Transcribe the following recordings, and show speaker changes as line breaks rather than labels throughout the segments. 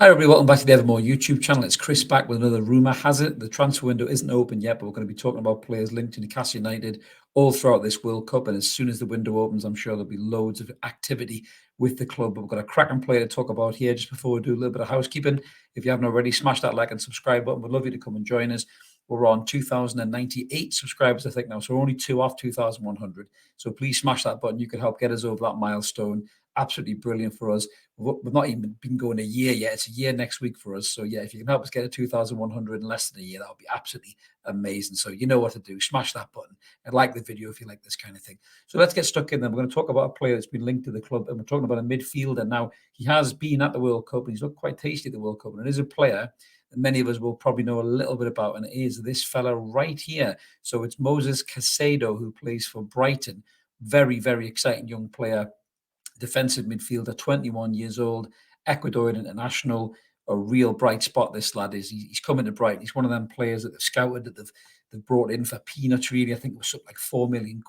Hi everybody, welcome back to the Evermore YouTube channel. It's Chris back with another Rumour Has It. The transfer window isn't open yet, but we're going to be talking about players linked to Newcastle United all throughout this World Cup. And as soon as the window opens, I'm sure there'll be loads of activity with the club. But we've got a cracking player to talk about here. Just before we do a little bit of housekeeping, if you haven't already, smash that like and subscribe button. We'd love you to come and join us. We're on 2,098 subscribers, I think now. So we're only 2 off 2,100. So please smash that button. You can help get us over that milestone. Absolutely brilliant for us. We've not even been going a year yet. It's a year next week for us. So yeah, if you can help us get to 2,100 in less than a year, that would be absolutely amazing. So you know what to do. Smash that button and like the video if you like this kind of thing. So let's get stuck in then. We're going to talk about a player that's been linked to the club, and we're talking about a midfielder. Now, he has been at the World Cup and he's looked quite tasty at the World Cup. And it is a player that many of us will probably know a little bit about, and it is this fella right here. So it's Moises Caicedo, who plays for Brighton. Very, very exciting young player. Defensive midfielder, 21 years old, Ecuadorian international, a real bright spot. This lad is. He's coming to Brighton. He's one of them players that they've scouted, that they've brought in for peanuts. Really, I think it was something like £4 million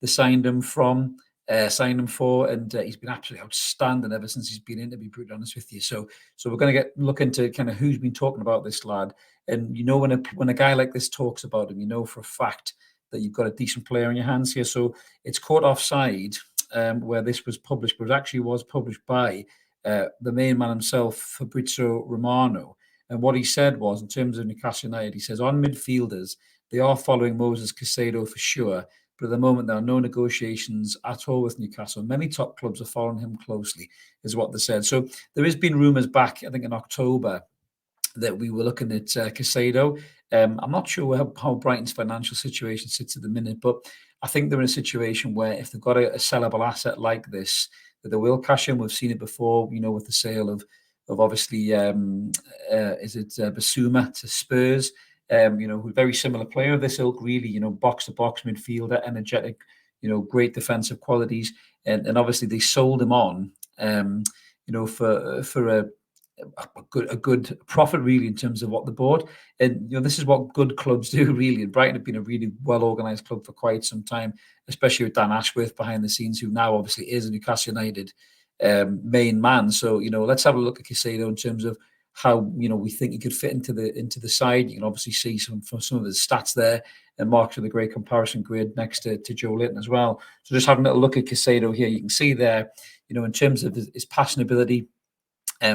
they signed him for, and he's been absolutely outstanding ever since he's been in. To be brutally honest with you, so we're going to look into kind of who's been talking about this lad, and you know when a guy like this talks about him, you know for a fact that you've got a decent player in your hands here. So it's caught offside. Where this was published, but it actually was published by the main man himself, Fabrizio Romano. And what he said was, in terms of Newcastle United, he says, on midfielders, they are following Moises Caicedo for sure, but at the moment there are no negotiations at all with Newcastle. Many top clubs are following him closely, is what they said. So there has been rumours back, I think in October, that we were looking at Caicedo. I'm not sure how Brighton's financial situation sits at the minute, but I think they're in a situation where if they've got a sellable asset like this, that they will cash in. We've seen it before, you know, with the sale of obviously, Basuma to Spurs, you know, very similar player of this ilk, really, you know, box-to-box midfielder, energetic, you know, great defensive qualities. And obviously they sold him on, you know, for a good profit, really, in terms of what they bought. And you know, this is what good clubs do, really. And Brighton have been a really well organised club for quite some time, especially with Dan Ashworth behind the scenes, who now obviously is a Newcastle United main man. So you know, let's have a look at Caicedo in terms of how, you know, we think he could fit into the side. You can obviously see some of his stats there, and marked with a great comparison grid next to Joe Linton as well. So just having a little look at Caicedo here, you can see there, you know, in terms of his passing ability.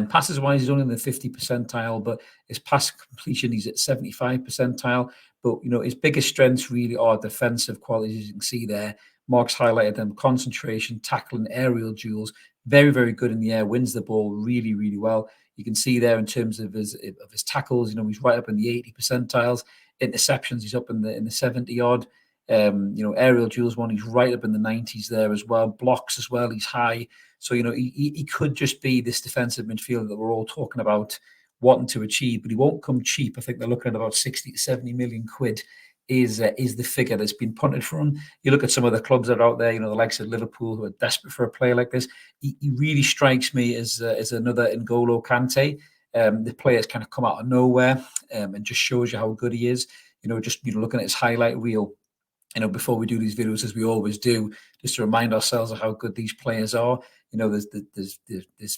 Passes wise, he's only in the 50 percentile, but his pass completion, he's at 75 percentile. But you know, his biggest strengths really are defensive qualities. As you can see there, Mark's highlighted them: concentration, tackling, aerial duels. Very, very good in the air. Wins the ball really, really well. You can see there in terms of his tackles. You know, he's right up in the 80 percentiles. Interceptions, he's up in the 70 odd. You know, aerial duels one, he's right up in the 90s there as well. Blocks as well, he's high. So, you know, he could just be this defensive midfielder that we're all talking about wanting to achieve, but he won't come cheap. I think they're looking at about 60 to 70 million quid is the figure that's been punted for him. You look at some of the clubs that are out there, you know, the likes of Liverpool, who are desperate for a player like this. He really strikes me as another N'Golo Kante. The player's kind of come out of nowhere, and just shows you how good he is. You know, just, you know, looking at his highlight reel, you know, before we do these videos, as we always do, just to remind ourselves of how good these players are. You know, there's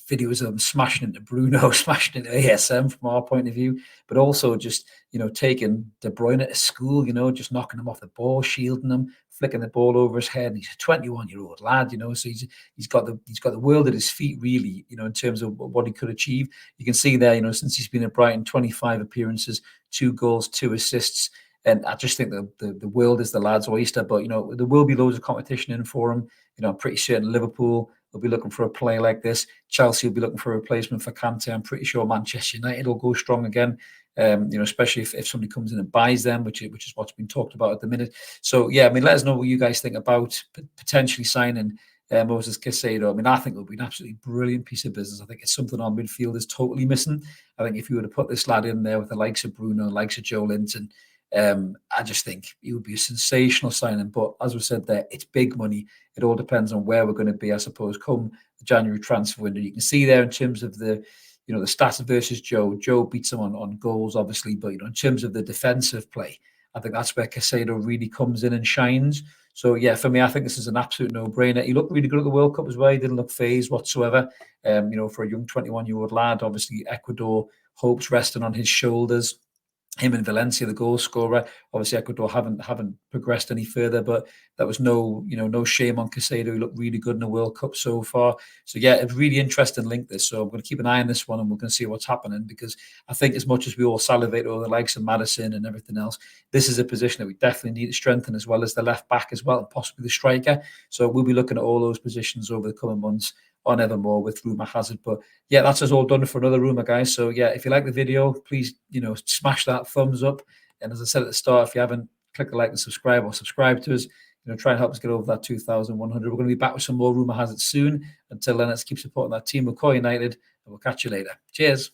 videos of them smashing into Bruno, smashing into ASM from our point of view, but also just, you know, taking De Bruyne to school, you know, just knocking him off the ball, shielding him, flicking the ball over his head. And he's a 21-year-old lad, you know, so he's got the world at his feet, really, you know, in terms of what he could achieve. You can see there, you know, since he's been at Brighton, 25 appearances, 2 goals, 2 assists. And I just think the world is the lad's oyster. But, you know, there will be loads of competition in for him. You know, I'm pretty certain Liverpool will be looking for a player like this. Chelsea will be looking for a replacement for Kante. I'm pretty sure Manchester United will go strong again, you know, especially if somebody comes in and buys them, which is what's been talked about at the minute. So, yeah, I mean, let us know what you guys think about potentially signing Moises Caicedo. I mean, I think it would be an absolutely brilliant piece of business. I think it's something our midfield is totally missing. I think if you were to put this lad in there with the likes of Bruno, the likes of Joe Linton, I just think it would be a sensational signing. But as we said there, it's big money. It all depends on where we're going to be, I suppose, come the January transfer window. You can see there in terms of the, you know, the stats versus Joe. Joe beats him on goals, obviously, but, you know, in terms of the defensive play, I think that's where Caicedo really comes in and shines. So yeah, for me, I think this is an absolute no-brainer. He looked really good at the World Cup as well. He didn't look phased whatsoever. For a young 21-year-old lad, obviously Ecuador hopes resting on his shoulders. Him and Valencia, the goal scorer. Obviously, Ecuador haven't progressed any further, but that was no shame on Caicedo. He looked really good in the World Cup so far. So yeah, a really interesting link this. So I'm going to keep an eye on this one, and we're going to see what's happening, because I think as much as we all salivate over the likes of Maddison and everything else, this is a position that we definitely need to strengthen, as well as the left back as well, and possibly the striker. So we'll be looking at all those positions over the coming months on Evermore with Rumour Has It. But yeah, that's us all done for another Rumour, guys. So yeah, if you like the video, please, smash that thumbs up. And as I said at the start, if you haven't, click the like and subscribe, or subscribe to us. Try and help us get over that 2,100. We're going to be back with some more Rumour Has It soon. Until then, let's keep supporting that team. We'll call United, and we'll catch you later. Cheers.